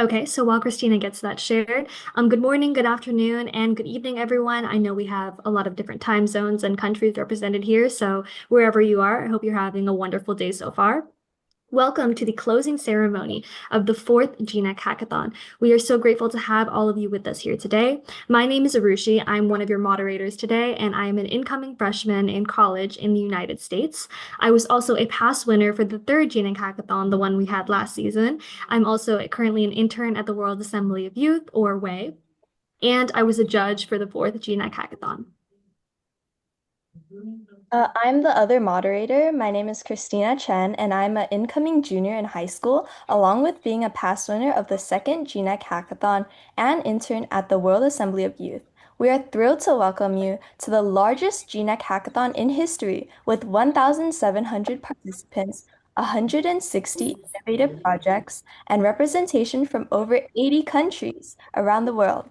Okay, so while Christina gets that shared, good morning, good afternoon, and good evening, everyone. I know we have a lot of different time zones and countries represented here, so wherever you are, I hope you're having a wonderful day so far. Welcome to the closing ceremony of the fourth GNEC Hackathon. We are so grateful to have all of you with us here today. My name is Arushi. I'm one of your moderators today, and I am an incoming freshman in college in the United States. I was also a past winner for the third GNEC Hackathon, the one we had last season. I'm also currently an intern at the World Assembly of Youth, or WAY, and I was a judge for the fourth GNEC Hackathon. I'm the other moderator. My name is Christina Chen, and I'm an incoming junior in high school, along with being a past winner of the second GNEC Hackathon and intern at the World Assembly of Youth. We are thrilled to welcome you to the largest GNEC Hackathon in history with 1,700 participants, 160 innovative projects, and representation from over 80 countries around the world.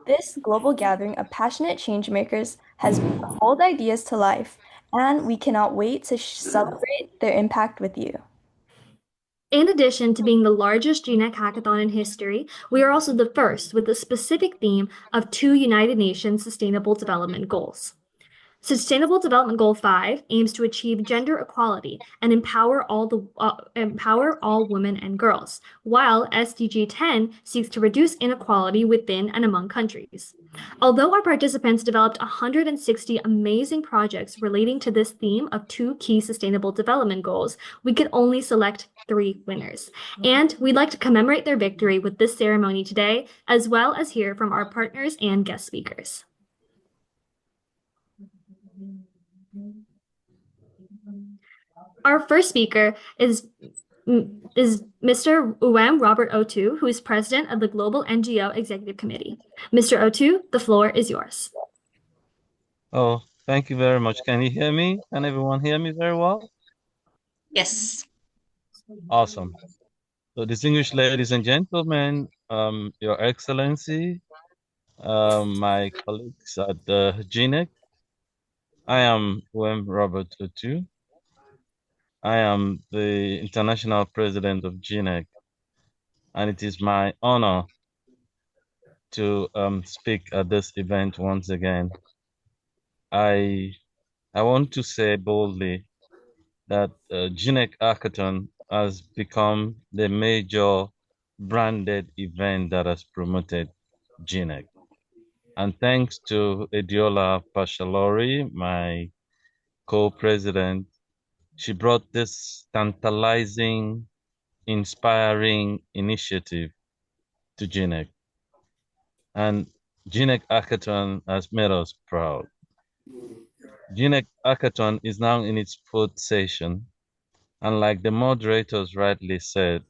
This global gathering of passionate changemakers has brought bold ideas to life, and we cannot wait to celebrate their impact with you. In addition to being the largest GNEC hackathon in history, we are also the first with a specific theme of two United Nations Sustainable Development Goals. Sustainable Development Goal 5 aims to achieve gender equality and empower all women and girls, while SDG 10 seeks to reduce inequality within and among countries. Although our participants developed 160 amazing projects relating to this theme of two key sustainable development goals, we could only select 3 winners. And we'd like to commemorate their victory with this ceremony today, as well as hear from our partners and guest speakers. Our first speaker is Mr. Uwem Robert Otu, who is president of the Global NGO Executive Committee. Mr. Otu, the floor is yours. Oh, thank you very much. Can you hear me? Can everyone hear me very well? Yes. Awesome. So, distinguished ladies and gentlemen, Your Excellency, my colleagues at the GNEC, I am Wem Robert Otu. I am the international president of GNEC, and it is my honor to speak at this event once again. I want to say boldly that GNEC Hackathon has become the major branded event that has promoted GNEC. And thanks to Ediola Pashalori, my co-president, she brought this tantalizing, inspiring initiative to GNEC. And GNEC Hackathon has made us proud. GNEC Hackathon is now in its fourth session. And like the moderators rightly said,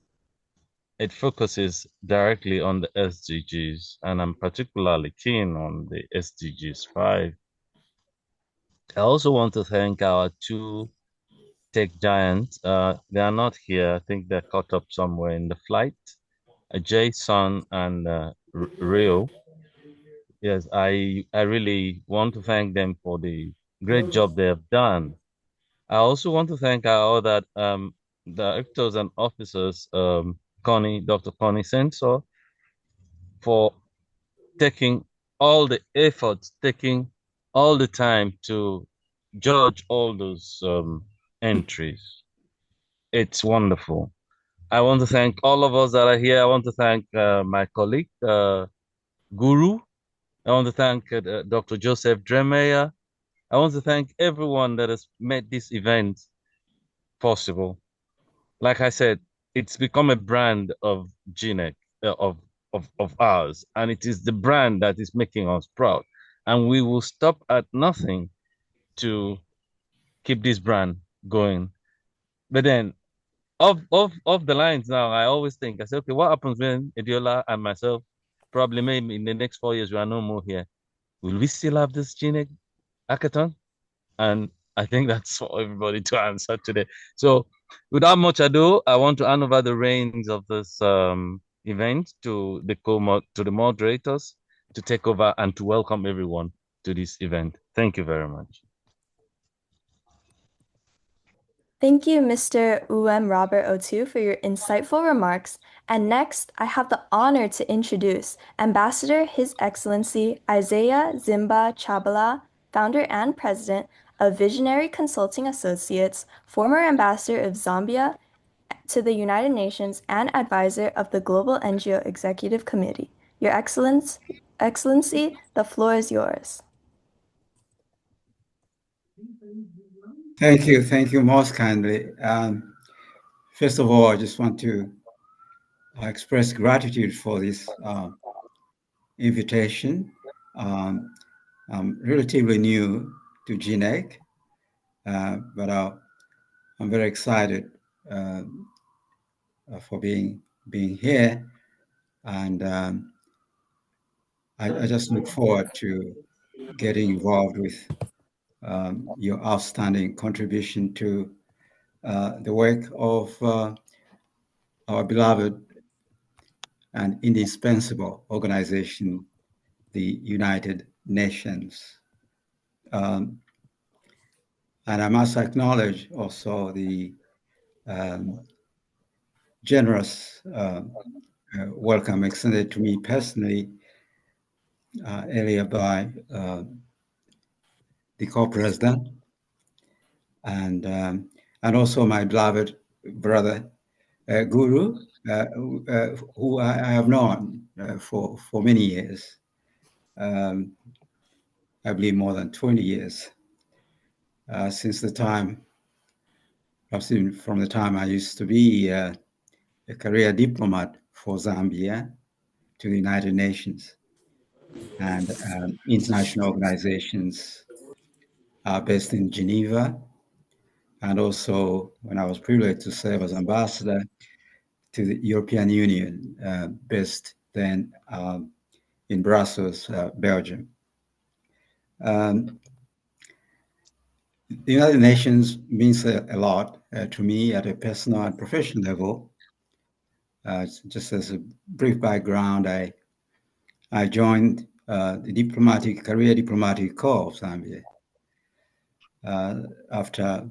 it focuses directly on the SDGs, and I'm particularly keen on the SDGs 5. I also want to thank our two tech giants. They are not here. I think they're caught up somewhere in the flight. Jason and Rio. Yes, I really want to thank them for the great job they have done. I also want to thank our other directors and officers, Dr. Connie Sensor, for taking all the efforts, taking all the time to judge all those entries. It's wonderful. I want to thank all of us that are here. I want to thank my colleague, Guru. I want to thank Dr. Joseph Dremeyer. I want to thank everyone that has made this event possible. Like I said, it's become a brand of GNEC, of ours, and it is the brand that is making us proud. And we will stop at nothing to keep this brand going. But then, of the lines now, I always think, I say, okay, what happens when Ediola and myself, probably maybe in the next 4 years, we are no more here? Will we still have this GNEC hackathon? And I think that's for everybody to answer today. So without much ado, I want to hand over the reins of this event to the moderators to take over and to welcome everyone to this event. Thank you very much. Thank you, Mr. Robert Otu, for your insightful remarks. And next, I have the honor to introduce Ambassador His Excellency Isaiah Zimba Chabala, founder and president of Visionary Consulting Associates, former ambassador of Zambia to the United Nations, and advisor of the Global NGO Executive Committee. Your Excellency, the floor is yours. Thank you most kindly. First of all, I just want to express gratitude for this invitation. I'm relatively new to GNEC, but I'm very excited for being here, and I just look forward to getting involved with your outstanding contribution to the work of our beloved and indispensable organization, the United Nations. And I must acknowledge also the generous welcome extended to me personally earlier by the co-president and also my beloved brother Guru, who I have known for many years. I believe more than 20 years, since the time, perhaps even from the time I used to be a career diplomat for Zambia to the United Nations and international organizations based in Geneva, and also when I was privileged to serve as ambassador to the European Union, based then in Brussels, Belgium. The United Nations means a lot to me at a personal and professional level. Just as a brief background, I joined the career diplomatic corps of Zambia after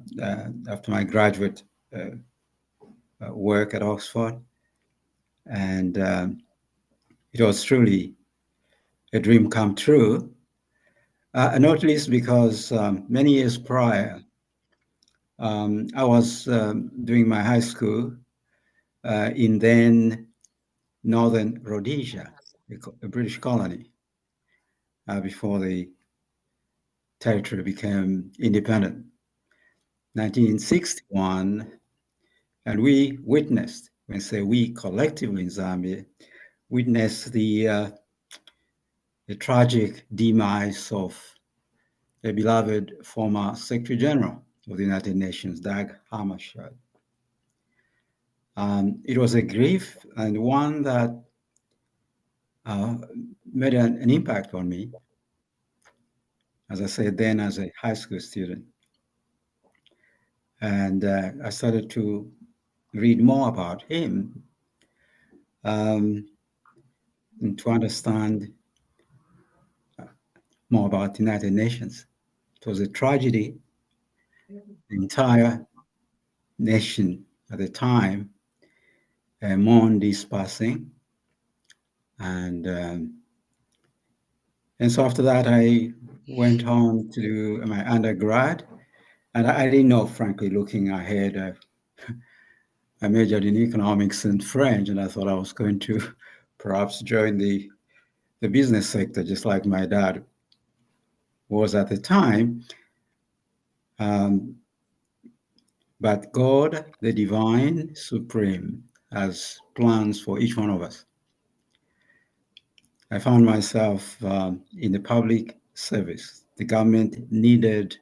my graduate work at Oxford, and it was truly a dream come true. Not least because many years prior, I was doing my high school in then Northern Rhodesia, a British colony, before the territory became independent. 1961, and we witnessed, when I say we collectively in Zambia, witnessed the tragic demise of a beloved former Secretary General of the United Nations, Dag Hammarskjöld. It was a grief, and one that made an impact on me, as I said then, as a high school student. And I started to read more about him and to understand more about the United Nations. It was a tragedy. The entire nation at the time mourned his passing. And so after that, I went on to do my undergrad. And I didn't know, frankly, looking ahead, I majored in economics and French, and I thought I was going to perhaps join the business sector, just like my dad was at the time. But God, the divine supreme, has plans for each one of us. I found myself in the public service. The government needed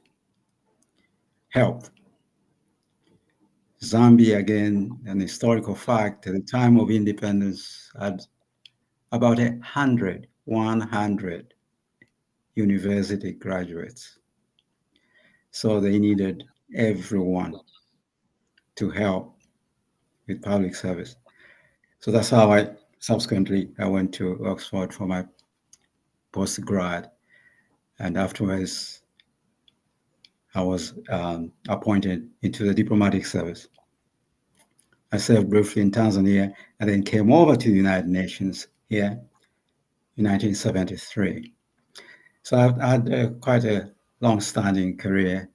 help. Zambia, again, an historical fact, at the time of independence, had about 100 university graduates. So they needed everyone to help with public service. So that's how I went to Oxford for my postgrad, and afterwards I was appointed into the diplomatic service. I served briefly in Tanzania and then came over to the United Nations here in 1973. So I've had quite a long-standing career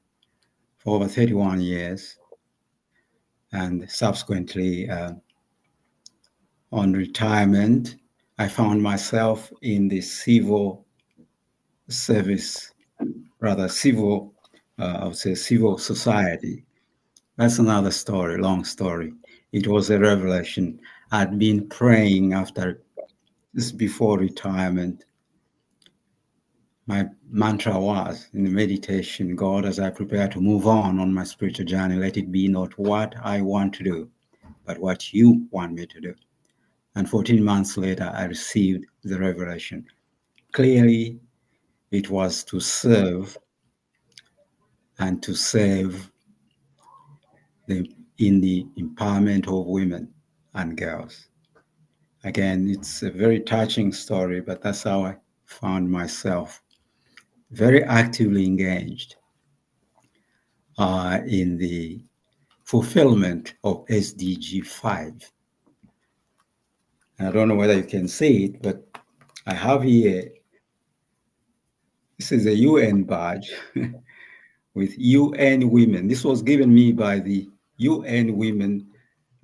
for over 31 years, and subsequently on retirement, I found myself in the civil service, rather civil, I would say civil society. That's another story, long story. It was a revelation. I'd been praying after this before retirement. My mantra was in the meditation, God, as I prepare to move on my spiritual journey, let it be not what I want to do, but what you want me to do. And 14 months later, I received the revelation. Clearly, it was to serve and to save in the empowerment of women and girls. Again, it's a very touching story, but that's how I found myself very actively engaged in the fulfillment of SDG 5. And I don't know whether you can see it, but I have here, this is a UN badge with UN Women. This was given me by the UN Women.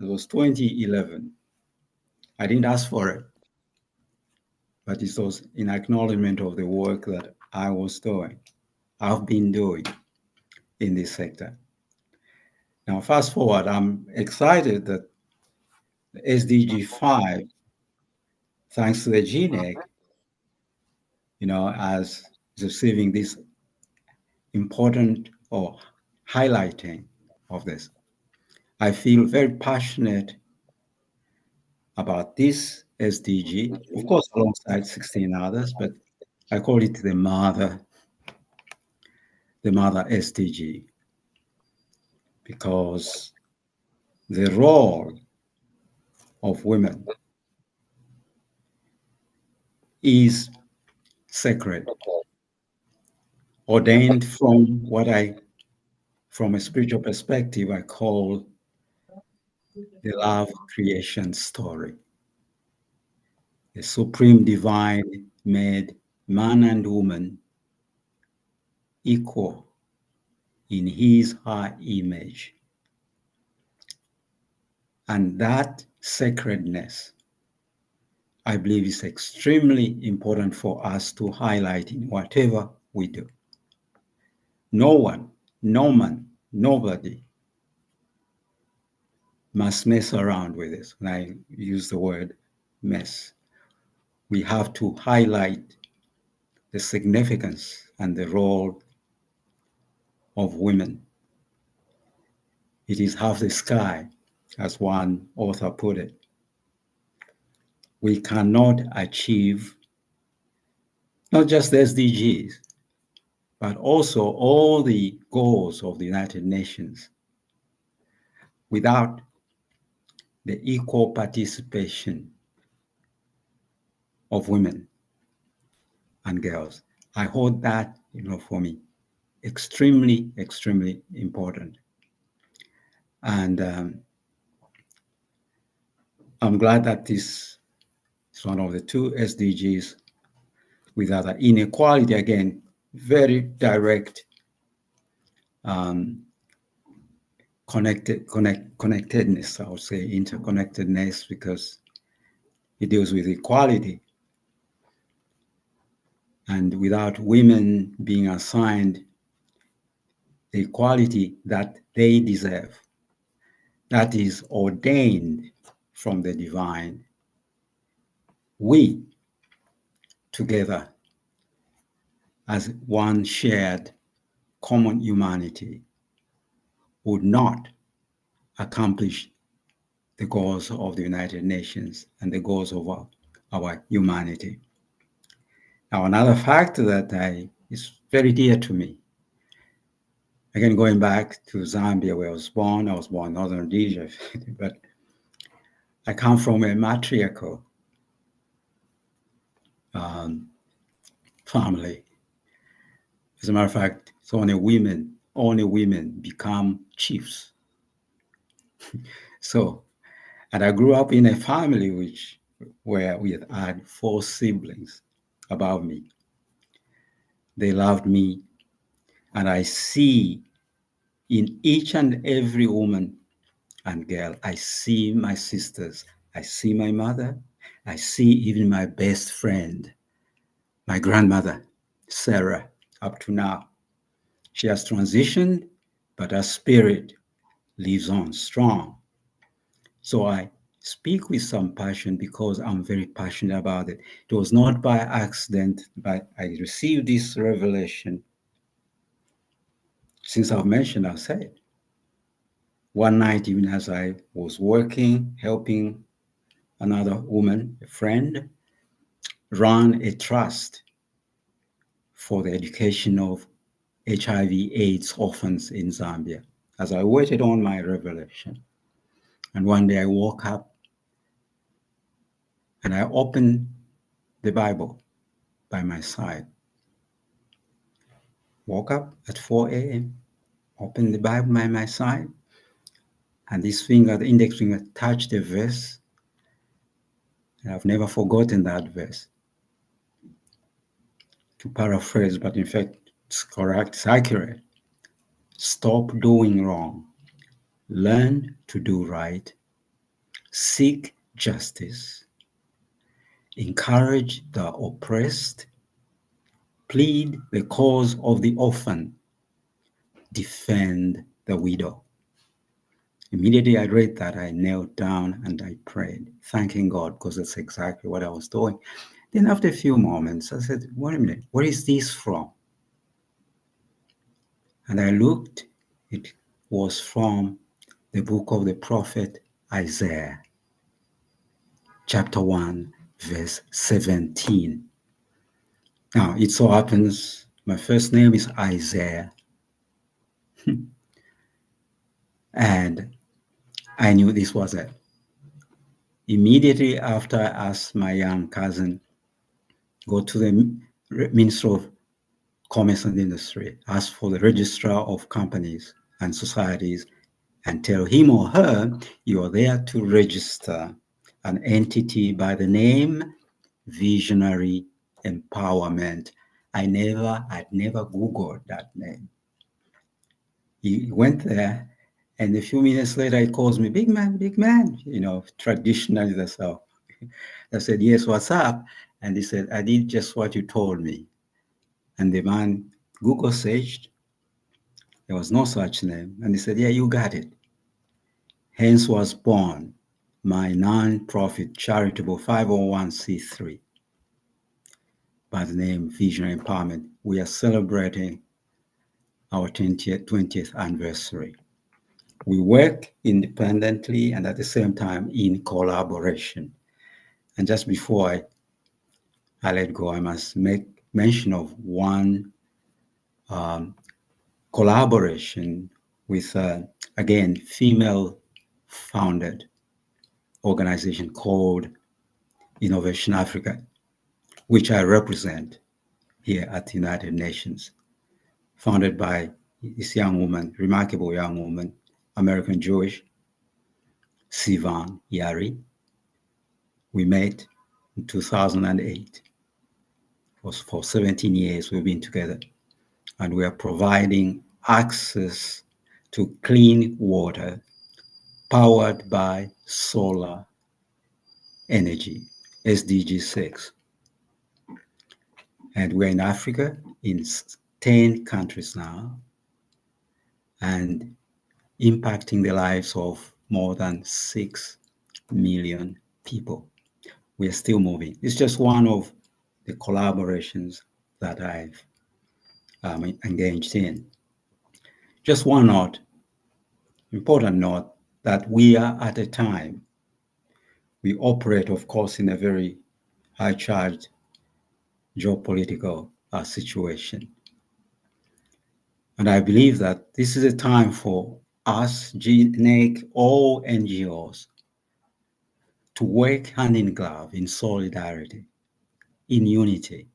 It was 2011. I didn't ask for it, but it was in acknowledgement of the work that I was doing, I've been doing in this sector. Now, fast forward, I'm excited that the SDG 5, thanks to the GNEC, as receiving this important or highlighting of this. I feel very passionate about this SDG, of course, alongside 16 others, but I call it the mother SDG, because the role of women is sacred, ordained from a spiritual perspective, I call the love creation story. The supreme divine made man and woman equal in his high image. And that sacredness, I believe, is extremely important for us to highlight in whatever we do. No one, no man, nobody must mess around with this. When I use the word mess, we have to highlight the significance and the role of women. It is half the sky, as one author put it. We cannot achieve not just the SDGs, but also all the goals of the United Nations without the equal participation of women and girls. I hold that, for me, extremely, extremely important. And I'm glad that this is one of the two SDGs with other inequality, again, very direct connectedness, I would say interconnectedness, because it deals with equality. And without women being assigned the equality that they deserve, that is ordained from the divine, we together as one shared common humanity would not accomplish the goals of the United Nations and the goals of our humanity. Now, another factor that is very dear to me, again, going back to Zambia, where I was born in Northern Rhodesia, but I come from a matriarchal family. As a matter of fact, it's only only women become chiefs. So, and I grew up in a family where we had 4 siblings above me. They loved me, and I see in each and every woman and girl, I see my sisters, I see my mother, I see even my best friend, my grandmother, Sarah, up to now. She has transitioned, but her spirit lives on strong. So I speak with some passion because I'm very passionate about it. It was not by accident, but I received this revelation. Since I've mentioned, I'll say it. One night, even as I was working, helping another woman, a friend, run a trust for the education of HIV/AIDS orphans in Zambia, as I waited on my revelation. And one day I woke up and I opened the Bible by my side. Woke up at 4 a.m., opened the Bible by my side, and this finger, the index finger, touched a verse. And I've never forgotten that verse. To paraphrase, but in fact, it's correct, it's accurate. Stop doing wrong. Learn to do right. Seek justice. Encourage the oppressed. Plead the cause of the orphan. Defend the widow. Immediately I read that, I knelt down and I prayed, thanking God, because that's exactly what I was doing. Then after a few moments, I said, wait a minute, where is this from? And I looked, it was from the book of the prophet Isaiah, chapter 1, verse 17. Now, it so happens my first name is Isaiah. And I knew this was it. Immediately after I asked my young cousin, go to the Minister of Commerce and Industry, ask for the registrar of companies and societies, and tell him or her you are there to register an entity by the name Visionary Empowerment. I'd never Googled that name. He went there, and a few minutes later, he calls me, big man, traditionally that's how. I said, yes, what's up? And he said, I did just what you told me. And the man Google searched, there was no such name. And he said, yeah, you got it. Hence was born my non-profit charitable 501c3 by the name Visionary Empowerment. We are celebrating our 20th anniversary. We work independently and at the same time in collaboration. And just before I let go, I must make mention of one collaboration with, again, female-founded organization called Innovation Africa, which I represent here at the United Nations, founded by this young woman, remarkable young woman, American Jewish, Sivan Yari. We met in 2008. For 17 years we've been together, and we are providing access to clean water powered by solar energy, SDG 6. And we're in Africa, in 10 countries now, and impacting the lives of more than 6 million people. We are still moving. It's just one of the collaborations that I've engaged in. Just one note, important note, that we are at a time, we operate, of course, in a very high-charged geopolitical situation. And I believe that this is a time for us, GNEC, all NGOs, to work hand in glove, in solidarity, in unity,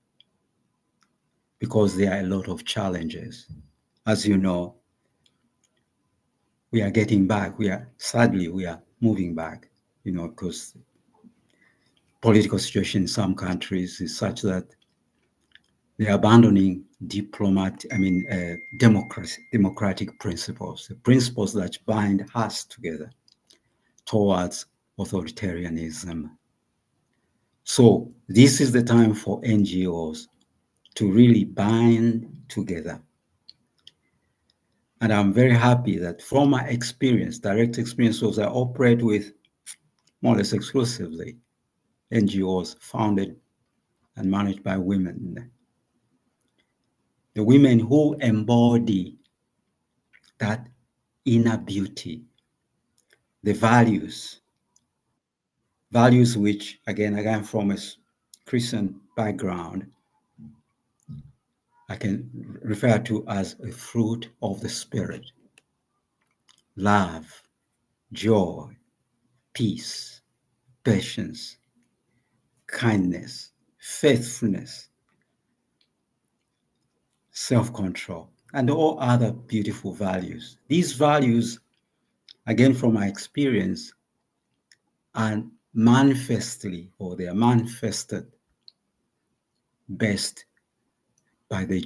because there are a lot of challenges. As you know, we are getting back. Sadly, we are moving back, because political situation in some countries is such that they're abandoning democratic principles, the principles that bind us together towards authoritarianism. So this is the time for NGOs to really bind together. And I'm very happy that from my experience, direct experience, was I operate with more or less exclusively NGOs founded and managed by women. The women who embody that inner beauty, the values which, again, from a Christian background, I can refer to as a fruit of the Spirit: love, joy, peace, patience, kindness, faithfulness, self-control, and all other beautiful values. These values, again, from my experience, are manifested best by the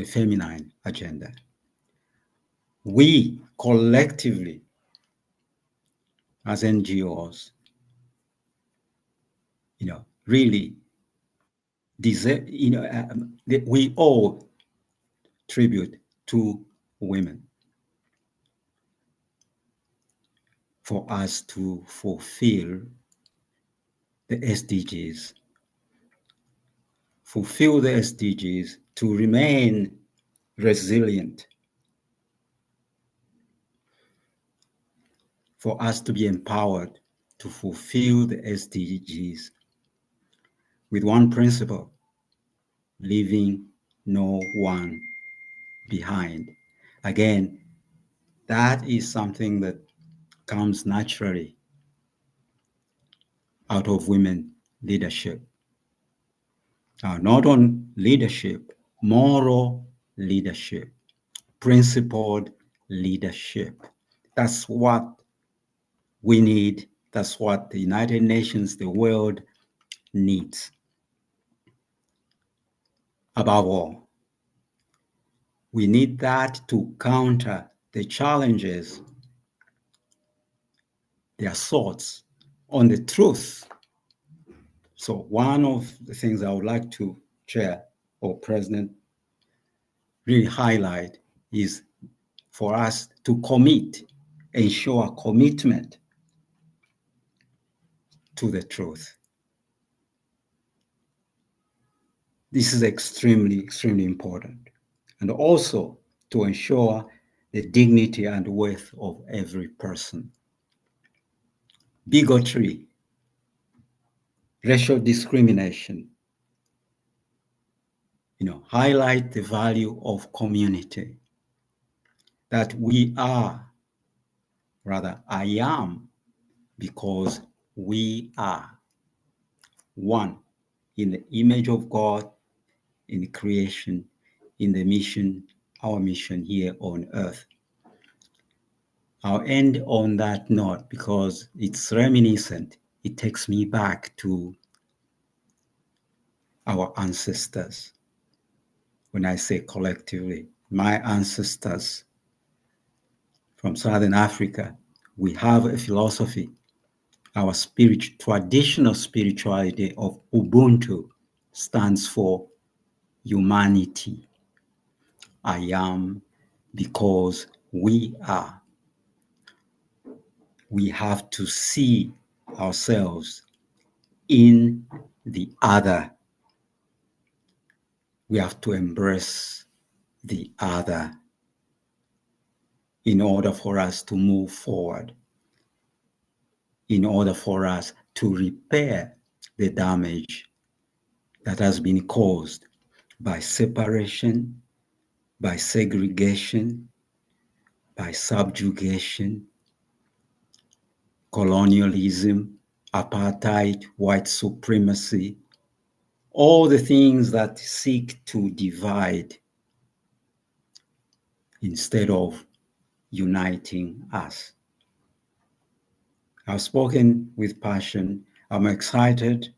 feminine agenda. We collectively, as NGOs, really deserve, we owe tribute to women for us to fulfill the SDGs, to remain resilient, for us to be empowered to fulfill the SDGs with one principle: leaving no one behind. Again, that is something that comes naturally out of women leadership. Not on leadership, moral leadership, principled leadership. That's what we need. That's what the United Nations, the world needs. Above all, we need that to counter the challenges, the assaults on the truth. So one of the things I would like to Chair or President really highlight is for us to ensure commitment to the truth. This is extremely, extremely important. And also to ensure the dignity and worth of every person. Bigotry, racial discrimination, highlight the value of community. That I am, because we are one in the image of God, in the creation, in the mission, our mission here on earth. I'll end on that note because it's reminiscent. It takes me back to our ancestors. When I say collectively, my ancestors from Southern Africa, we have a philosophy. Our traditional spirituality of Ubuntu stands for humanity. I am because we are. We have to see ourselves in the other. We have to embrace the other in order for us to move forward, in order for us to repair the damage that has been caused by separation, by segregation, by subjugation, colonialism, apartheid, white supremacy, all the things that seek to divide instead of uniting us. I've spoken with passion. I'm excited.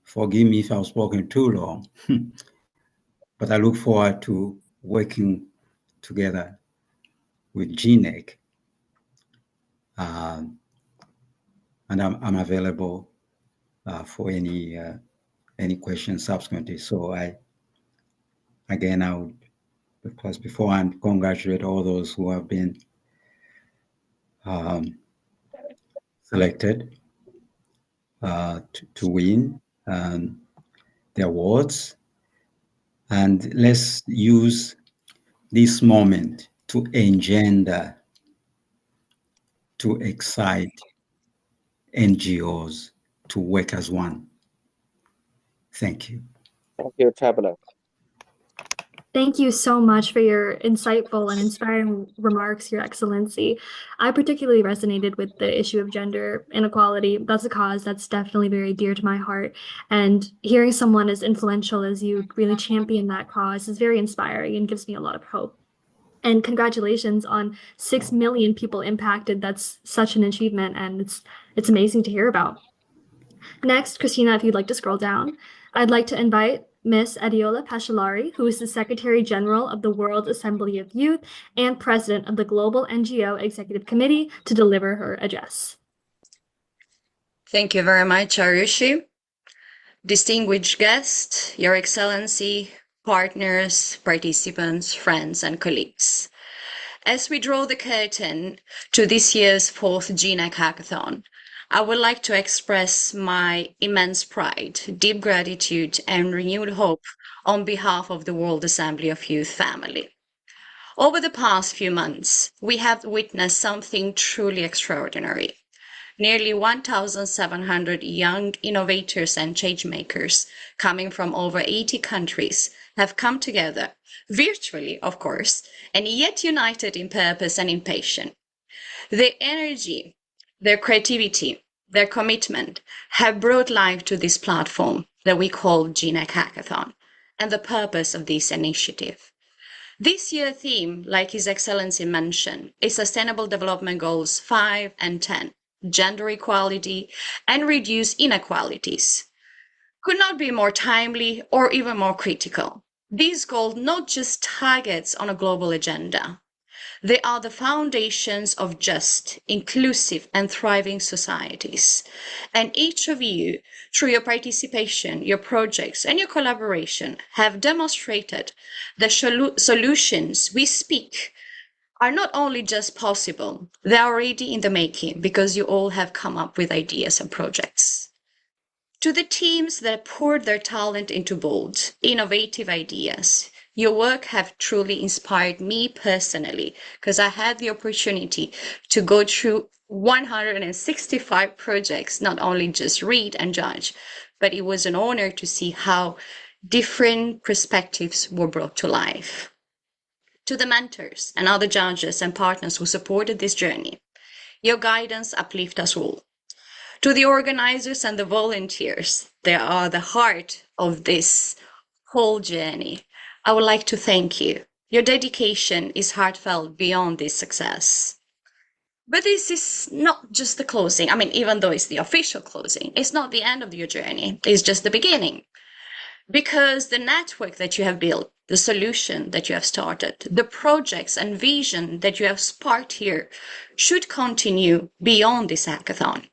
Forgive me if I've spoken too long, but I look forward to working together with GNEC. And I'm available for any questions subsequently. So I would, because beforehand, congratulate all those who have been selected to win the awards. And let's use this moment to engender, to excite NGOs to work as one. Thank you. Thank you, Traveler. Thank you so much for your insightful and inspiring remarks, Your Excellency. I particularly resonated with the issue of gender inequality. That's a cause that's definitely very dear to my heart. And hearing someone as influential as you really champion that cause is very inspiring and gives me a lot of hope. And congratulations on 6 million people impacted. That's such an achievement, and it's amazing to hear about. Next, Christina, if you'd like to scroll down, I'd like to invite Miss Adiola Pashalari, who is the Secretary General of the World Assembly of Youth and President of the Global NGO Executive Committee, to deliver her address. Thank you very much, Arushi. Distinguished guests, Your Excellency, partners, participants, friends, and colleagues. As we draw the curtain to this year's fourth GNEC Hackathon, I would like to express my immense pride, deep gratitude, and renewed hope on behalf of the World Assembly of Youth family. Over the past few months, we have witnessed something truly extraordinary. Nearly 1,700 young innovators and changemakers coming from over 80 countries have come together, virtually, of course, and yet united in purpose and in passion. Their energy, their creativity, their commitment have brought life to this platform that we call GNEC Hackathon and the purpose of this initiative. This year's theme, like His Excellency mentioned, is Sustainable Development Goals 5 and 10, gender equality and reduce inequalities. Could not be more timely or even more critical. These goals not just targets on a global agenda. They are the foundations of just, inclusive, and thriving societies. And each of you, through your participation, your projects, and your collaboration, have demonstrated the solutions we speak are not only just possible, they are already in the making because you all have come up with ideas and projects. To the teams that poured their talent into bold, innovative ideas, your work have truly inspired me personally because I had the opportunity to go through 165 projects, not only just read and judge, but it was an honor to see how different perspectives were brought to life. To the mentors and other judges and partners who supported this journey, your guidance uplifts us all. To the organizers and the volunteers, they are the heart of this whole journey. I would like to thank you. Your dedication is heartfelt beyond this success. But this is not just the closing. I mean, even though it's the official closing, it's not the end of your journey. It's just the beginning. Because the network that you have built, the solution that you have started, the projects and vision that you have sparked here should continue beyond this hackathon.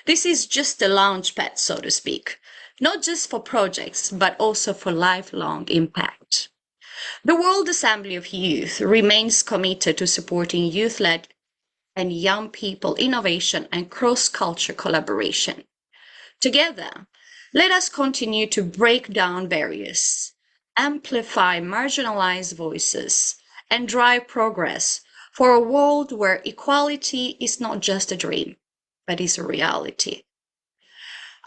This is just a launch pad, so to speak, not just for projects, but also for lifelong impact. The World Assembly of Youth remains committed to supporting youth-led and young people innovation and cross-culture collaboration. Together, let us continue to break down barriers, amplify marginalized voices, and drive progress for a world where equality is not just a dream, but is a reality.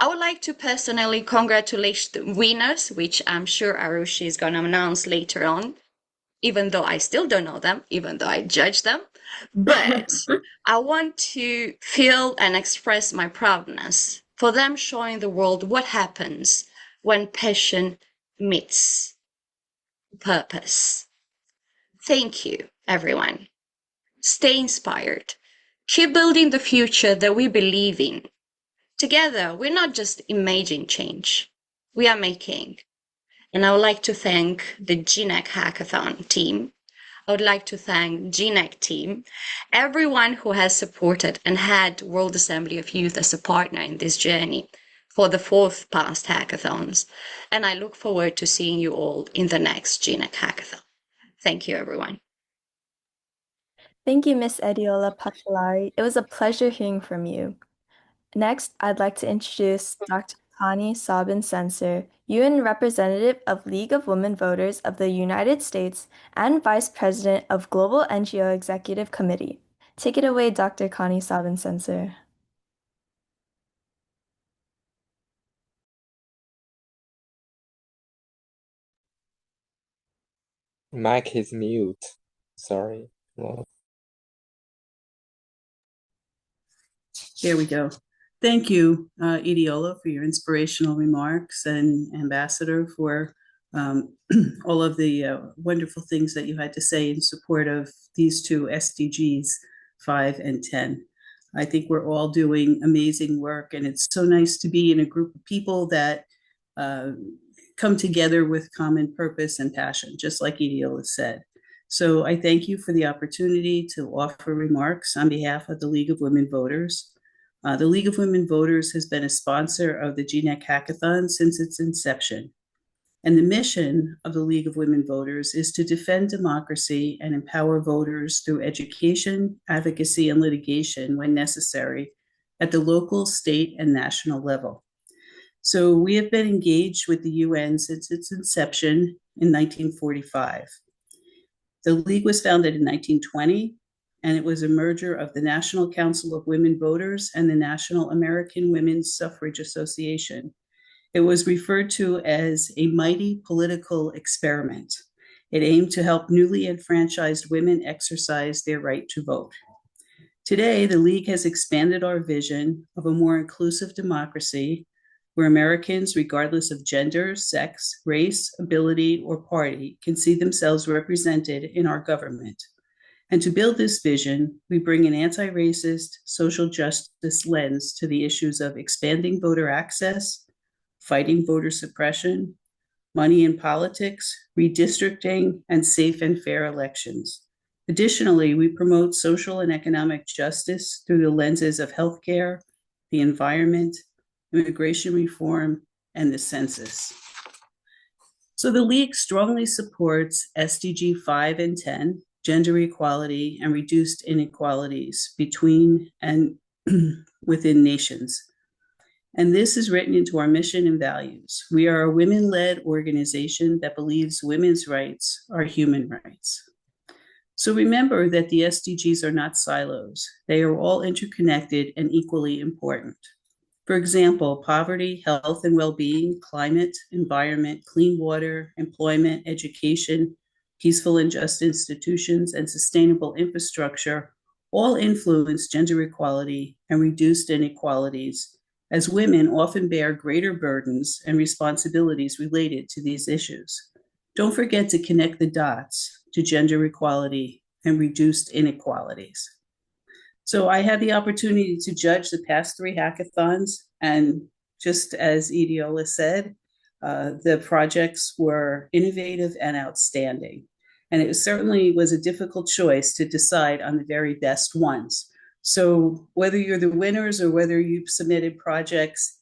I would like to personally congratulate the winners, which I'm sure Arushi is going to announce later on, even though I still don't know them, even though I judge them. But I want to feel and express my proudness for them showing the world what happens when passion meets purpose. Thank you, everyone. Stay inspired. Keep building the future that we believe in. Together, we're not just imagining change, we are making. And I would like to thank the GNEC Hackathon team. I would like to thank GNEC team, everyone who has supported and had World Assembly of Youth as a partner in this journey for the 4th past hackathons. And I look forward to seeing you all in the next GNEC Hackathon. Thank you, everyone. Thank you, Miss Ediola Pachalari. It was a pleasure hearing from you. Next, I'd like to introduce Dr. Connie Sabin Sensor, UN Representative of League of Women Voters of the United States and Vice President of Global NGO Executive Committee. Take it away, Dr. Connie Sabin Sensor. Mic is mute. Sorry. Well, There we go. Thank you, Idiola, for your inspirational remarks, and Ambassador for all of the wonderful things that you had to say in support of these two SDGs, 5 and 10. I think we're all doing amazing work, and it's so nice to be in a group of people that come together with common purpose and passion, just like Idiola said. So I thank you for the opportunity to offer remarks on behalf of the League of Women Voters. The League of Women Voters has been a sponsor of the GNEC Hackathon since its inception. And the mission of the League of Women Voters is to defend democracy and empower voters through education, advocacy, and litigation when necessary at the local, state, and national level. So we have been engaged with the UN since its inception in 1945. The League was founded in 1920, and it was a merger of the National Council of Women Voters and the National American Women's Suffrage Association. It was referred to as a mighty political experiment. It aimed to help newly enfranchised women exercise their right to vote. Today, the League has expanded our vision of a more inclusive democracy where Americans, regardless of gender, sex, race, ability, or party, can see themselves represented in our government. And to build this vision, we bring an anti-racist, social justice lens to the issues of expanding voter access, fighting voter suppression, money in politics, redistricting, and safe and fair elections. Additionally, we promote social and economic justice through the lenses of healthcare, the environment, immigration reform, and the census. So the League strongly supports SDG 5 and 10, gender equality and reduced inequalities between and within nations. And this is written into our mission and values. We are a women-led organization that believes women's rights are human rights. So remember that the SDGs are not silos. They are all interconnected and equally important. For example, poverty, health and well-being, climate, environment, clean water, employment, education, peaceful and just institutions, and sustainable infrastructure all influence gender equality and reduced inequalities, as women often bear greater burdens and responsibilities related to these issues. Don't forget to connect the dots to gender equality and reduced inequalities. So I had the opportunity to judge the past 3 hackathons, and just as Idiola said, the projects were innovative and outstanding. And it certainly was a difficult choice to decide on the very best ones. So whether you're the winners or whether you've submitted projects,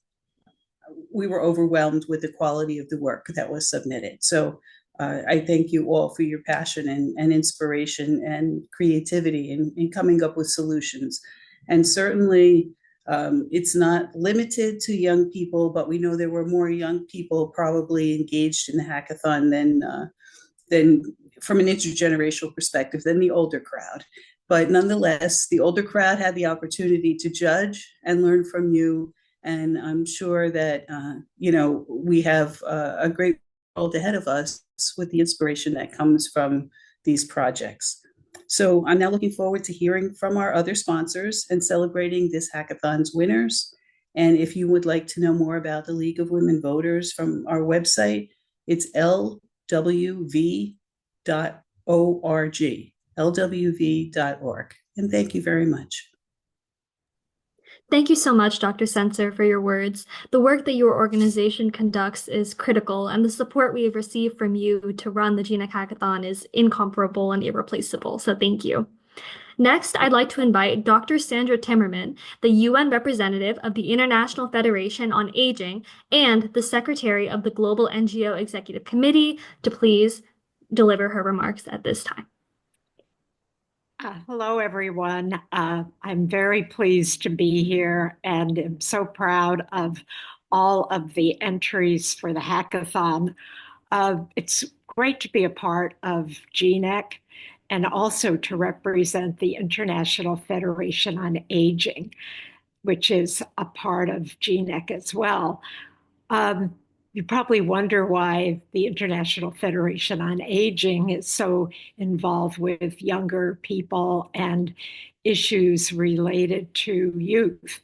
we were overwhelmed with the quality of the work that was submitted. So I thank you all for your passion and inspiration and creativity in coming up with solutions. And certainly it's not limited to young people, but we know there were more young people probably engaged in the hackathon than from an intergenerational perspective than the older crowd. But nonetheless, the older crowd had the opportunity to judge and learn from you. And I'm sure that, we have a great world ahead of us with the inspiration that comes from these projects. So I'm now looking forward to hearing from our other sponsors and celebrating this hackathon's winners. And if you would like to know more about the League of Women Voters from our website, it's lwv.org. lwv.org. And thank you very much. Thank you so much, Dr. Sensor, for your words. The work that your organization conducts is critical, and the support we have received from you to run the GNEC Hackathon is incomparable and irreplaceable, so thank you. Next, I'd like to invite Dr. Sandra Timmerman, the UN representative of the International Federation on Aging and the Secretary of the Global NGO Executive Committee, to please deliver her remarks at this time. Hello, everyone. I'm very pleased to be here and am so proud of all of the entries for the hackathon. It's great to be a part of GNEC and also to represent the International Federation on Aging, which is a part of GNEC as well. You probably wonder why the International Federation on Aging is so involved with younger people and issues related to youth.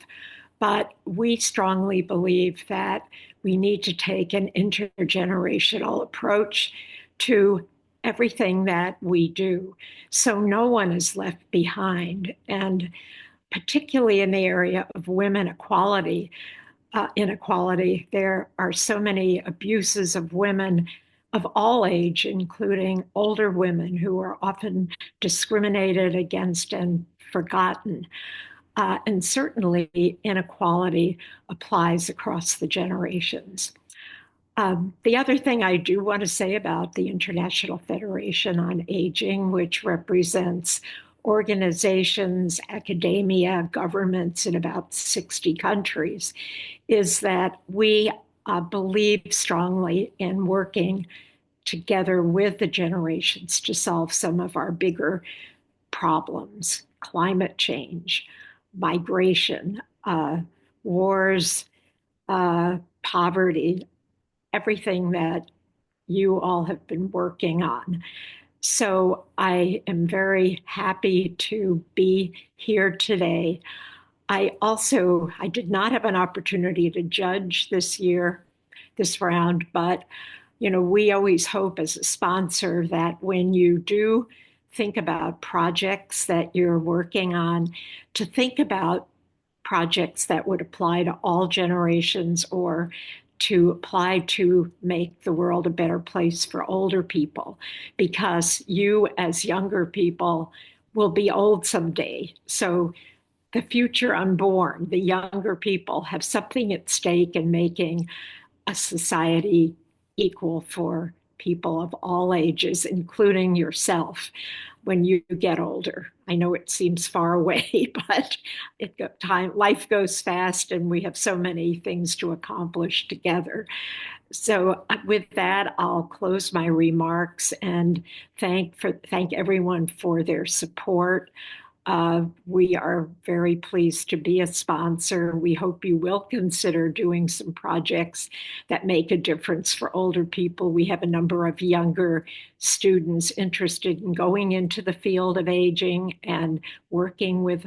But we strongly believe that we need to take an intergenerational approach to everything that we do, so no one is left behind. And particularly in the area of women inequality, there are so many abuses of women of all age, including older women who are often discriminated against and forgotten. And certainly inequality applies across the generations. The other thing I do want to say about the International Federation on Aging, which represents organizations, academia, governments in about 60 countries, is that we believe strongly in working together with the generations to solve some of our bigger problems: climate change, migration, wars, poverty, everything that you all have been working on. So I am very happy to be here today. I did not have an opportunity to judge this round, but we always hope as a sponsor that when you do think about projects that you're working on, to think about projects that would apply to all generations or to apply to make the world a better place for older people, because you as younger people will be old someday. So the future unborn, the younger people, have something at stake in making a society equal for people of all ages, including yourself when you get older. I know it seems far away, but life goes fast and we have so many things to accomplish together. So with that, I'll close my remarks and thank everyone for their support. We are very pleased to be a sponsor. We hope you will consider doing some projects that make a difference for older people. We have a number of younger students interested in going into the field of aging and working with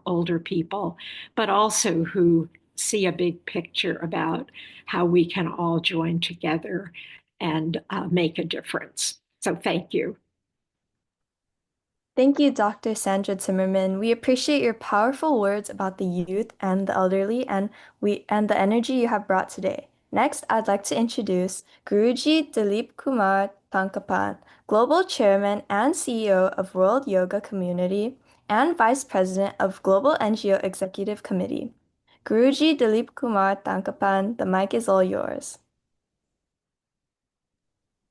older people, but also who see a big picture about how we can all join together and make a difference. So thank you. Thank you, Dr. Sandra Timmerman. We appreciate your powerful words about the youth and the elderly and the energy you have brought today. Next, I'd like to introduce Guruji Dilip Kumar Thankapan, Global Chairman and CEO of World Yoga Community and Vice President of Global NGO Executive Committee. Guruji Dilip Kumar Thankapan, the mic is all yours.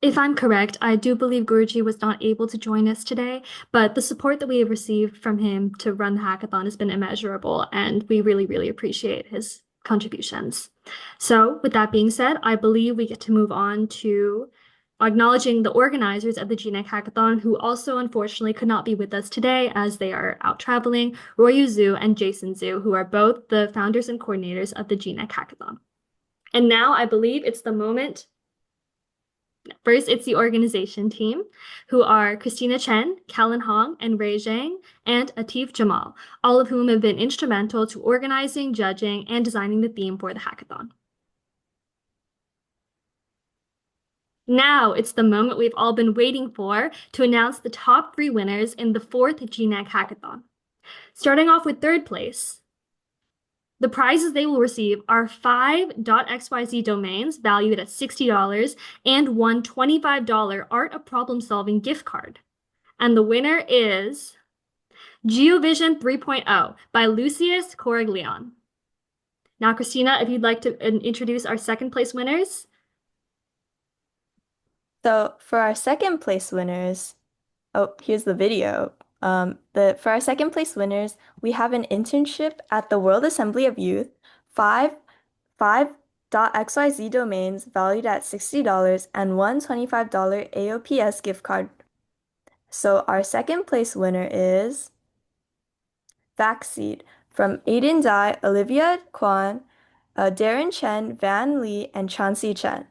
If I'm correct, I do believe Guruji was not able to join us today, but the support that we have received from him to run the hackathon has been immeasurable, and we really, really appreciate his contributions. So with that being said, I believe we get to move on to acknowledging the organizers of the GNEC Hackathon, who also unfortunately could not be with us today as they are out traveling, Royu Zhu and Jason Zhu, who are both the founders and coordinators of the GNEC Hackathon. And now I believe it's the moment. First, it's the organization team, who are Christina Chen, Callan Hong, and Ray Zhang, and Atif Jamal, all of whom have been instrumental to organizing, judging, and designing the theme for the hackathon. Now it's the moment we've all been waiting for to announce the top 3 winners in the 4th GNEC Hackathon. Starting off with 3rd place, the prizes they will receive are 5.xyz domains valued at $60 and one $25 Art of Problem Solving gift card. And the winner is GeoVision 3.0 by Lucius Corriglione. Now, Christina, if you'd like to introduce our 2nd place winners. So for our 2nd place winners, oh, here's the video. For our 2nd place winners, we have an internship at the World Assembly of Youth, five .xyz domains valued at $60 and one $25 AOPS gift card. So our 2nd place winner is Vaccseed from Aiden Dai, Olivia Kwan, Darren Chen, Van Lee, and Chauncey Chen.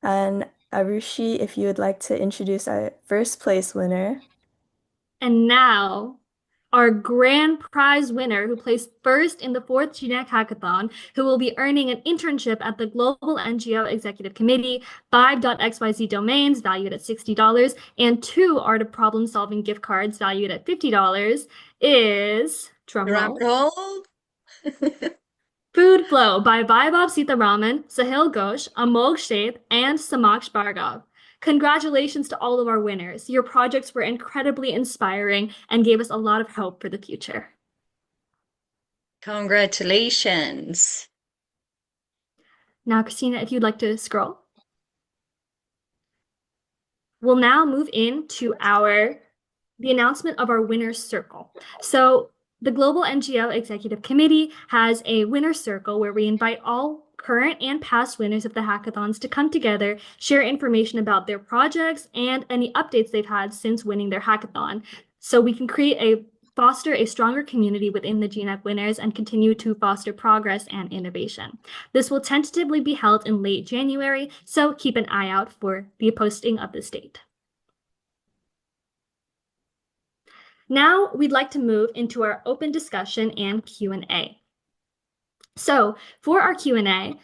And Arushi, if you would like to introduce our 1st place winner. And now, our grand prize winner who placed 1st in the 4th GNEC Hackathon, who will be earning an internship at the Global NGO Executive Committee, 5.xyz domains valued at $60, and 2 Art of Problem Solving gift cards valued at $50, is, drumroll, Roll. Food Flow by Vaibhav Sitaraman, Sahil Ghosh, Amol Sheth, and Samaksh Bhargav. Congratulations to all of our winners. Your projects were incredibly inspiring and gave us a lot of hope for the future. Congratulations. Now, Christina, if you'd like to scroll. We'll now move into the announcement of our winner's circle. So the Global NGO Executive Committee has a winner's circle where we invite all current and past winners of the hackathons to come together, share information about their projects and any updates they've had since winning their hackathon, so we can foster a stronger community within the GNEC winners and continue to foster progress and innovation. This will tentatively be held in late January, so keep an eye out for the posting of this date. Now we'd like to move into our open discussion and Q&A. So for our Q&A,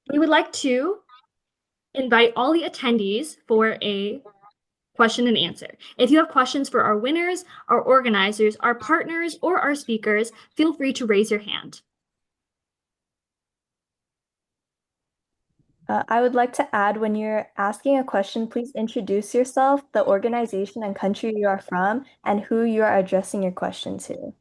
we would like to invite all the attendees for a question and answer. If you have questions for our winners, our organizers, our partners, or our speakers, feel free to raise your hand. I would like to add, when you're asking a question, please introduce yourself, the organization and country you are from, and who you are addressing your question to.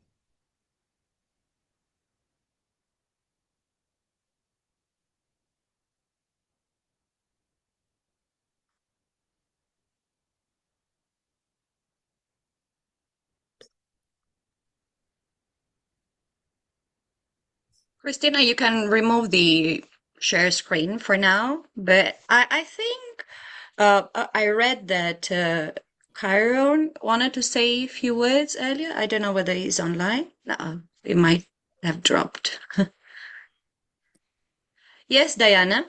Christina, you can remove the share screen for now, but I think I read that Chiron wanted to say a few words earlier. I don't know whether he's online. No, it might have dropped. Yes, Diana.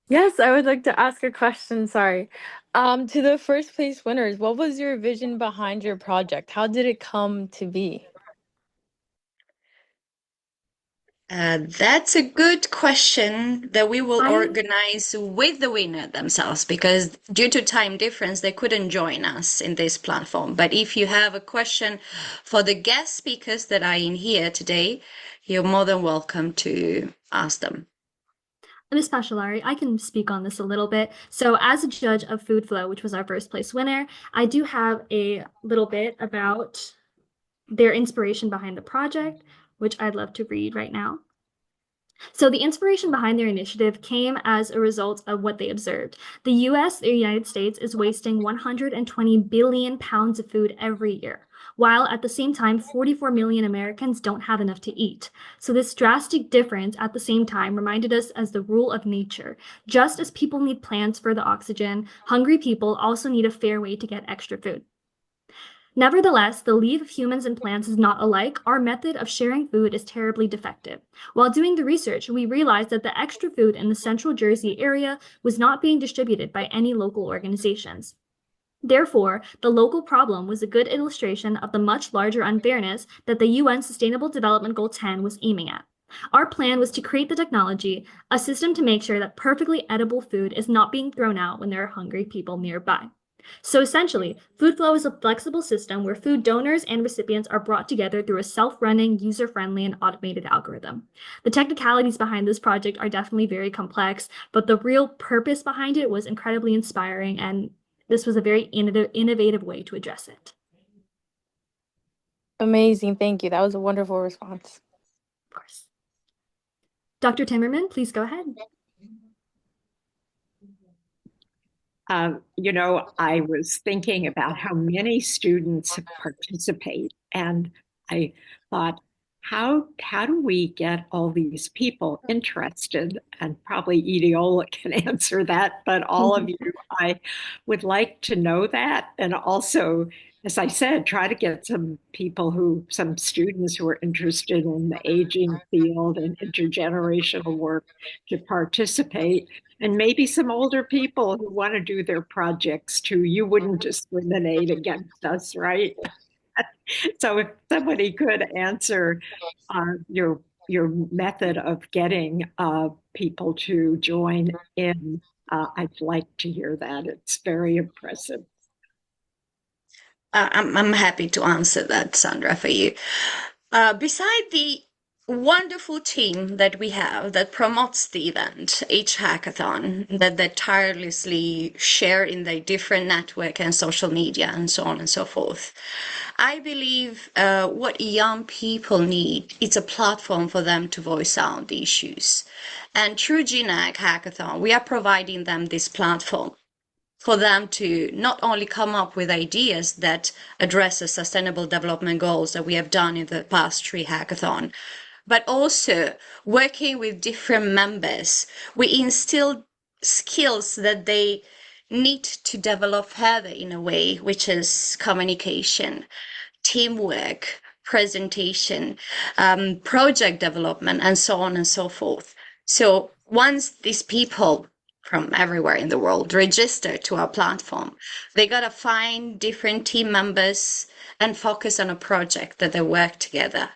Yes, I would like to ask a question, sorry. To the 1st place winners, what was your vision behind your project? How did it come to be? That's a good question that we will organize with the winner themselves, because due to time difference, they couldn't join us in this platform. But if you have a question for the guest speakers that are in here today, you're more than welcome to ask them. Ms. Pashalari, I can speak on this a little bit. So as a judge of Food Flow, which was our 1st place winner, I do have a little bit about their inspiration behind the project, which I'd love to read right now. So the inspiration behind their initiative came as a result of what they observed. The United States, is wasting 120 billion pounds of food every year, while at the same time, 44 million Americans don't have enough to eat. So this drastic difference at the same time reminded us as the rule of nature. Just as people need plants for the oxygen, hungry people also need a fair way to get extra food. Nevertheless, the leave of humans and plants is not alike. Our method of sharing food is terribly defective. While doing the research, we realized that the extra food in the Central Jersey area was not being distributed by any local organizations. Therefore, the local problem was a good illustration of the much larger unfairness that the UN Sustainable Development Goal 10 was aiming at. Our plan was to create the technology, a system to make sure that perfectly edible food is not being thrown out when there are hungry people nearby. So essentially, food flow is a flexible system where food donors and recipients are brought together through a self-running, user-friendly, and automated algorithm. The technicalities behind this project are definitely very complex, but the real purpose behind it was incredibly inspiring, and this was a very innovative way to address it. Amazing. Thank you. That was a wonderful response. Of course. Dr. Timmerman, please go ahead. I was thinking about how many students participate, and I thought, how do we get all these people interested? And probably Ideola can answer that, but all of you, I would like to know that. And also, as I said, try to get some students who are interested in the aging field and intergenerational work to participate, and maybe some older people who want to do their projects too. You wouldn't discriminate against us, right? So if somebody could answer your method of getting people to join in, I'd like to hear that. It's very impressive. I'm happy to answer that, Sandra, for you. Beside the wonderful team that we have that promotes the event, each hackathon, that tirelessly share in their different network and social media and so on and so forth, I believe what young people need is a platform for them to voice out the issues. And through GNEC Hackathon, we are providing them this platform for them to not only come up with ideas that address the sustainable development goals that we have done in the past 3 hackathon, but also working with different members, we instill skills that they need to develop further in a way, which is communication, teamwork, presentation, project development, and so on and so forth. So once these people from everywhere in the world register to our platform, they gotta find different team members and focus on a project that they work together.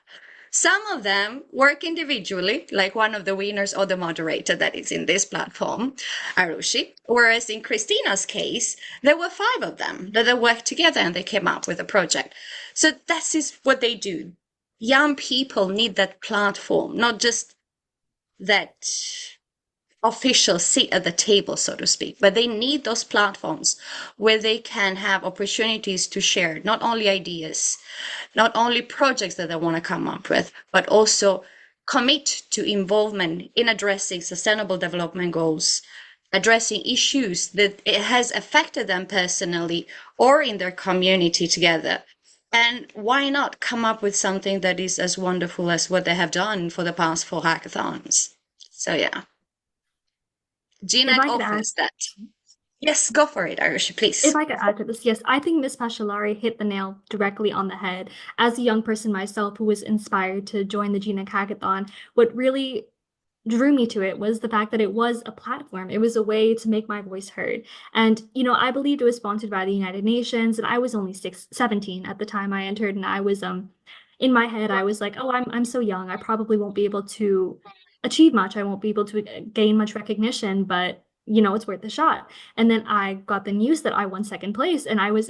Some of them work individually, like one of the winners or the moderator that is in this platform, Arushi. Whereas in Christina's case, there were 5 of them that they worked together and they came up with a project. So that is what they do. Young people need that platform, not just that official seat at the table, so to speak, but they need those platforms where they can have opportunities to share not only ideas, not only projects that they want to come up with, but also commit to involvement in addressing sustainable development goals, addressing issues that it has affected them personally or in their community together. And why not come up with something that is as wonderful as what they have done for the past 4 hackathons? So yeah. GNEC offers that. Yes, go for it, Irish, please. If I could add to this, yes, I think Ms. Pashalari hit the nail directly on the head. As a young person myself who was inspired to join the GNEC Hackathon, what really drew me to it was the fact that it was a platform. It was a way to make my voice heard. And, I believed it was sponsored by the United Nations, and I was only 17 at the time I entered, and I was in my head, I was like, oh, I'm so young. I probably won't be able to achieve much. I won't be able to gain much recognition, but it's worth a shot. And then I got the news that I won second place, and I was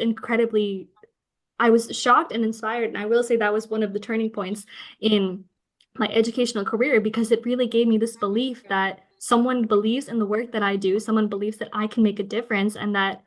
shocked and inspired. And I will say that was one of the turning points in my educational career, because it really gave me this belief that someone believes in the work that I do, someone believes that I can make a difference, and that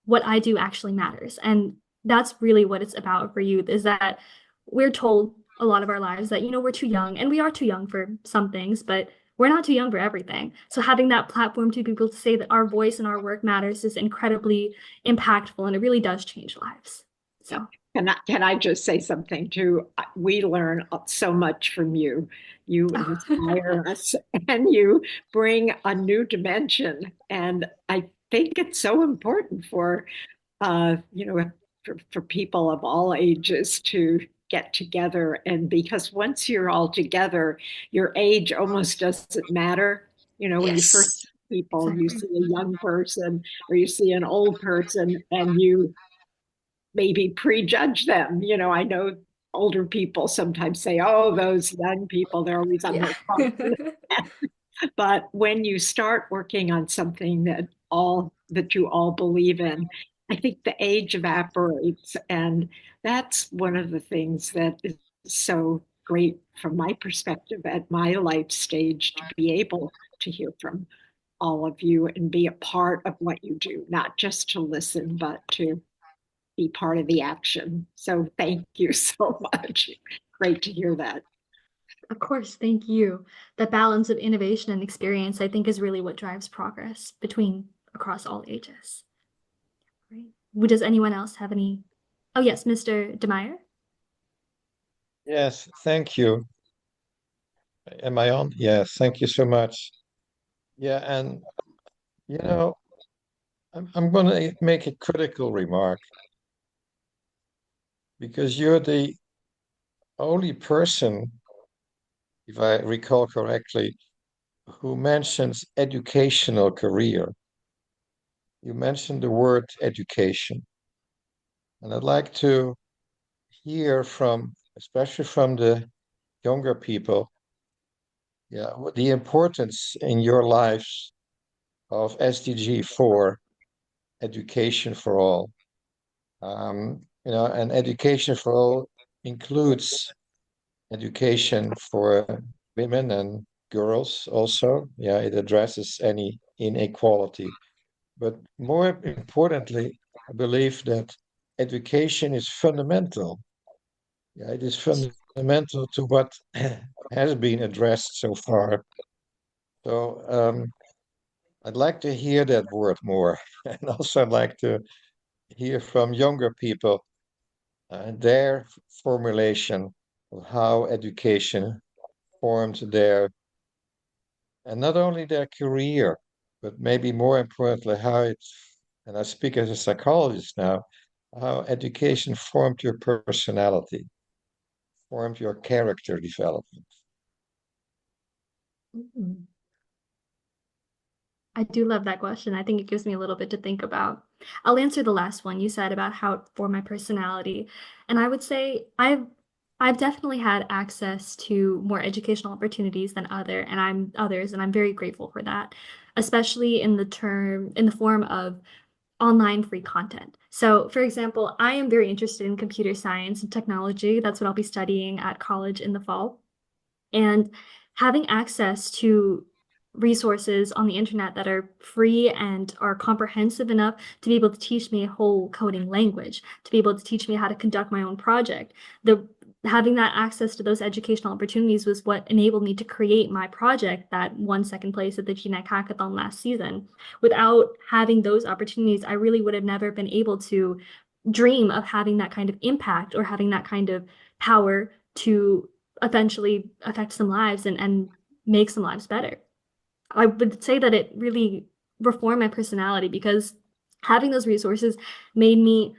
what I do actually matters. And that's really what it's about for youth, is that we're told a lot of our lives that, we're too young, and we are too young for some things, but we're not too young for everything. So having that platform to people to say that our voice and our work matters is incredibly impactful, and it really does change lives. So can I just say something too? We learn so much from you. You inspire us, and you bring a new dimension. And I think it's so important for for people of all ages to get together. And because once you're all together, your age almost doesn't matter. When you first see people, you see a young person or you see an old person, and you maybe prejudge them. I know older people sometimes say, oh, those young people, they're always on their phone. But when you start working on something that you all believe in, I think the age evaporates. And that's one of the things that is so great from my perspective at my life stage, to be able to hear from all of you and be a part of what you do, not just to listen, but to be part of the action. So thank you so much. Great to hear that. Of course, thank you. The balance of innovation and experience, I think, is really what drives progress across all ages. Right. Does anyone else have any? Oh, yes, Mr. DeMeyer. Yes, thank you. Am I on? Yes, thank you so much. Yeah, and you know, I'm going to make a critical remark because you're the only person, if I recall correctly, who mentions educational career. You mentioned the word education. And I'd like to hear from, especially from the younger people, yeah, the importance in your lives of SDG 4, education for all. And education for all includes education for women and girls also. Yeah, it addresses any inequality. But more importantly, I believe that education is fundamental. Yeah, it is fundamental to what has been addressed so far. So I'd like to hear that word more. And also I'd like to hear from younger people their formulation of how education formed their, and not only their career, but maybe more importantly, how it's, and I speak as a psychologist now, how education formed your personality, formed your character development. Mm. I do love that question. I think it gives me a little bit to think about. I'll answer the last one you said about how it formed my personality. And I would say I've definitely had access to more educational opportunities than others, and I'm very grateful for that, especially in the form of online free content. So, for example, I am very interested in computer science and technology. That's what I'll be studying at college in the fall. And having access to resources on the internet that are free and are comprehensive enough to be able to teach me a whole coding language, to be able to teach me how to conduct my own project. Having that access to those educational opportunities was what enabled me to create my project that won second place at the GNEC Hackathon last season. Without having those opportunities, I really would have never been able to dream of having that kind of impact or having that kind of power to eventually affect some lives and make some lives better. I would say that it really reformed my personality because having those resources made me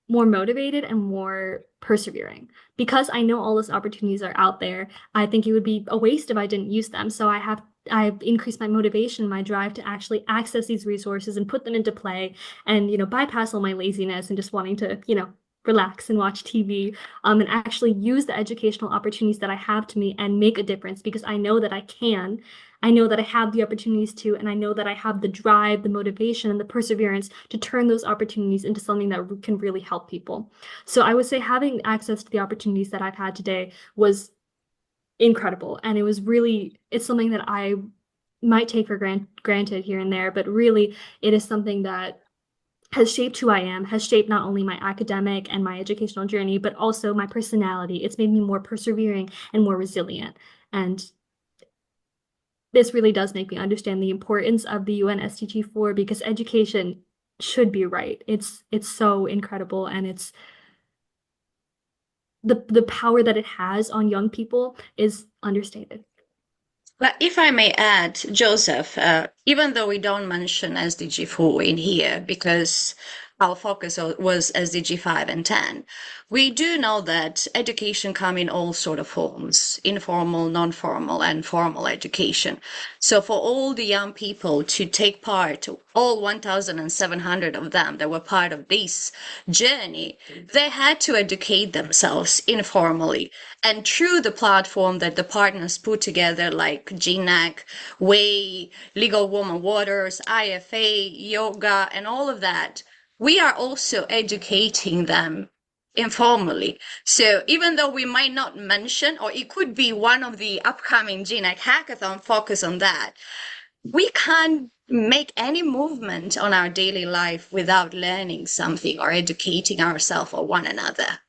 more motivated and more persevering. Because I know all those opportunities are out there, I think it would be a waste if I didn't use them. So I've increased my motivation, my drive to actually access these resources and put them into play and, bypass all my laziness and just wanting to, relax and watch TV, and actually use the educational opportunities that I have to me and make a difference because I know that I can. I know that I have the opportunities to, and I know that I have the drive, the motivation, and the perseverance to turn those opportunities into something that can really help people. So I would say having access to the opportunities that I've had today was incredible. And it's something that I might take for granted here and there, but really it is something that has shaped who I am, has shaped not only my academic and my educational journey, but also my personality. It's made me more persevering and more resilient. And this really does make me understand the importance of the UN SDG 4 because education should be right. It's so incredible and it's the power that it has on young people is understated. But if I may add, Joseph, even though we don't mention SDG 4 in here, because our focus was SDG 5 and 10. We do know that education comes in all sort of forms, informal, non-formal, and formal education. So for all the young people to take part, all 1,700 of them that were part of this journey, they had to educate themselves informally. And through the platform that the partners put together, like GNEC, WAY, Legal Woman Waters, IFA, yoga, and all of that, we are also educating them informally. So even though we might not mention, or it could be one of the upcoming GNEC hackathon focus on that, we can't make any movement on our daily life without learning something or educating ourselves or one another.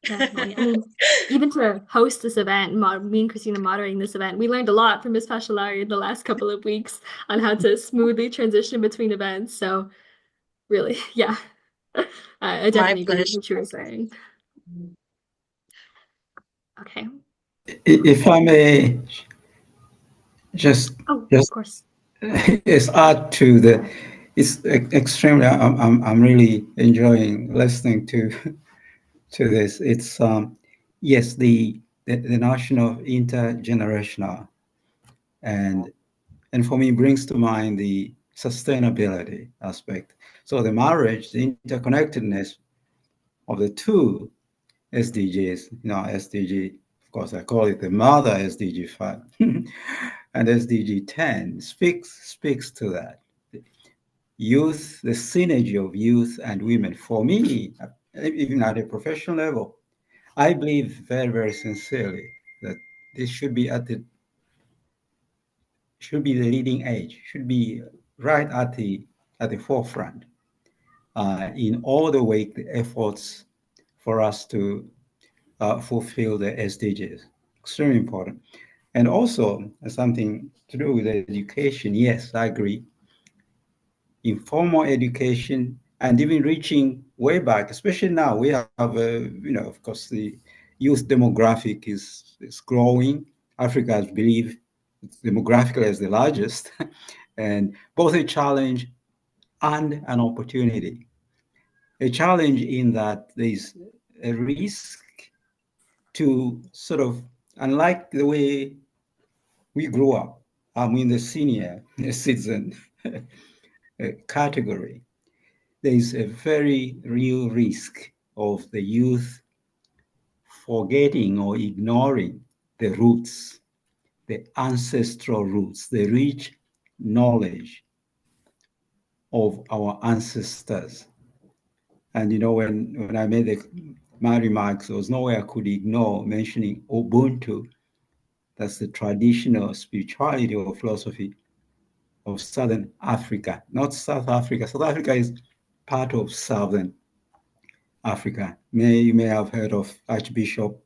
Definitely. I mean, even to host this event, me and Christina moderating this event, we learned a lot from Ms. Pashalari in the last couple of weeks on how to smoothly transition between events. So really, yeah, I My definitely agree with pleasure. what you were saying. Okay. If I may just Oh, of course. yes, add to the, it's extremely, I'm really enjoying listening to this. It's yes, the notion of intergenerational, and for me brings to mind the sustainability aspect. So the marriage, the interconnectedness of the two SDGs, SDG, of course, I call it the mother SDG 5, and SDG 10 speaks to that. Youth, the synergy of youth and women. For me, even at a professional level, I believe very, very sincerely that this should be the leading edge, should be right at the forefront in all the way the efforts for us to fulfill the SDGs. Extremely important. And also something to do with education. Yes, I agree. Informal education and even reaching way back, especially now we have, of course, the youth demographic is growing. Africa, I believe, demographically as the largest, and both a challenge and an opportunity. A challenge in that there's a risk to sort of, unlike the way we grew up, I'm in the senior citizen category, there is a very real risk of the youth forgetting or ignoring the roots, the ancestral roots, the rich knowledge of our ancestors. And when I made my remarks, there was no way I could ignore mentioning Ubuntu. That's the traditional spirituality or philosophy of Southern Africa, not South Africa. South Africa is part of Southern Africa. You may have heard of Archbishop,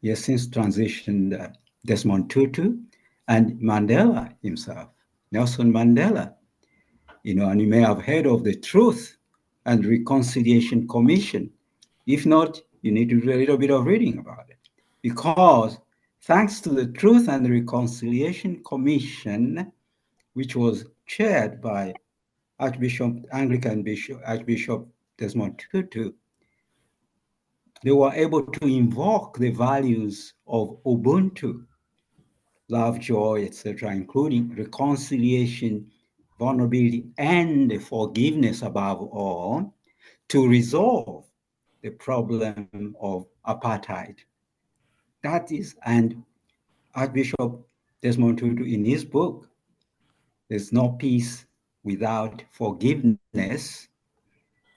yes, since transitioned, Desmond Tutu, and Mandela himself, Nelson Mandela. And you may have heard of the Truth and Reconciliation Commission. If not, you need to do a little bit of reading about it. Because thanks to the Truth and Reconciliation Commission, which was chaired by Anglican Bishop, Archbishop Desmond Tutu, they were able to invoke the values of Ubuntu, love, joy, etc., including reconciliation, vulnerability, and forgiveness above all, to resolve the problem of apartheid. That is, and Archbishop Desmond Tutu, in his book, There's No Peace Without Forgiveness,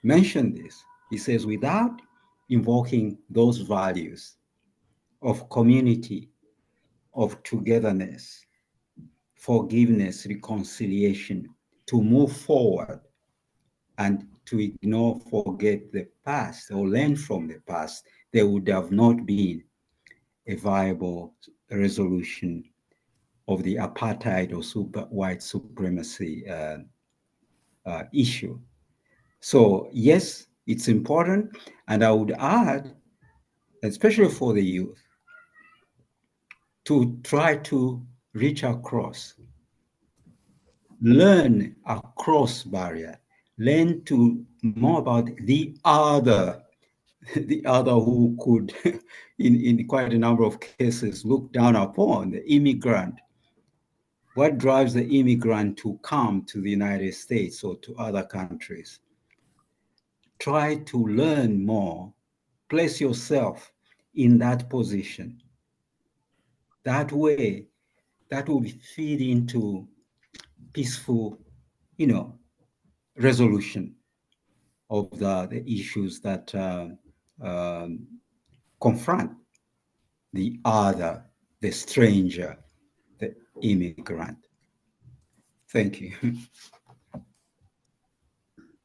mentioned this. He says, without invoking those values of community, of togetherness, forgiveness, reconciliation, to move forward and to ignore, forget the past or learn from the past, there would have not been a viable resolution of the apartheid or white supremacy issue. So yes, it's important. And I would add, especially for the youth, to try to reach across learn across barrier, learn to more about the other, the other who could, in quite a number of cases, look down upon the immigrant. What drives the immigrant to come to the United States or to other countries? Try to learn more, place yourself in that position. That way, that will feed into peaceful, resolution of the issues that confront the other, the stranger, the immigrant. Thank you.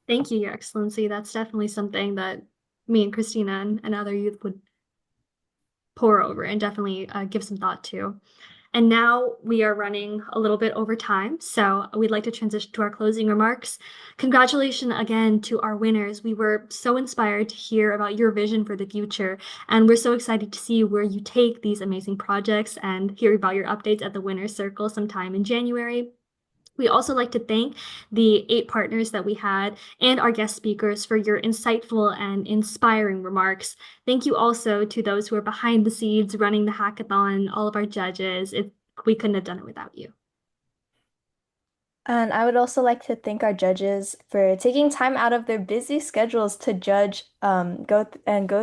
Thank you, Your Excellency. That's definitely something that me and Christina and other youth would pore over and definitely give some thought to. And now we are running a little bit over time, so we'd like to transition to our closing remarks. Congratulations again to our winners. We were so inspired to hear about your vision for the future, and we're so excited to see where you take these amazing projects and hear about your updates at the Winners Circle sometime in January. We also like to thank the 8 partners that we had and our guest speakers for your insightful and inspiring remarks. Thank you also to those who are behind the scenes running the hackathon, all of our judges. We couldn't have done it without you. And I would also like to thank our judges for taking time out of their busy schedules to judge, go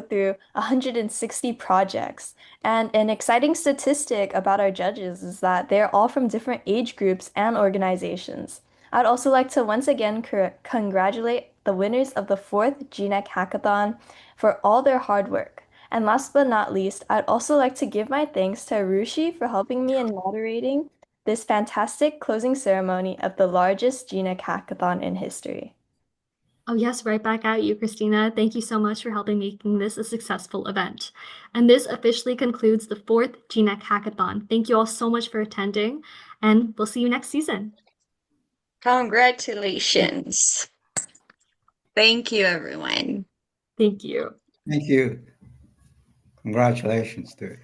through 160 projects. And an exciting statistic about our judges is that they're all from different age groups and organizations. I'd also like to once again congratulate the winners of the 4th GNEC Hackathon for all their hard work. And last but not least, I'd also like to give my thanks to Arushi for helping me in moderating this fantastic closing ceremony of the largest GNEC hackathon in history. Oh, yes, right back at you, Christina. Thank you so much for helping making this a successful event. And this officially concludes the 4th GNEC Hackathon. Thank you all so much for attending, and we'll see you next season. Congratulations. Thank you, everyone. Thank you. Thank you. Congratulations to you.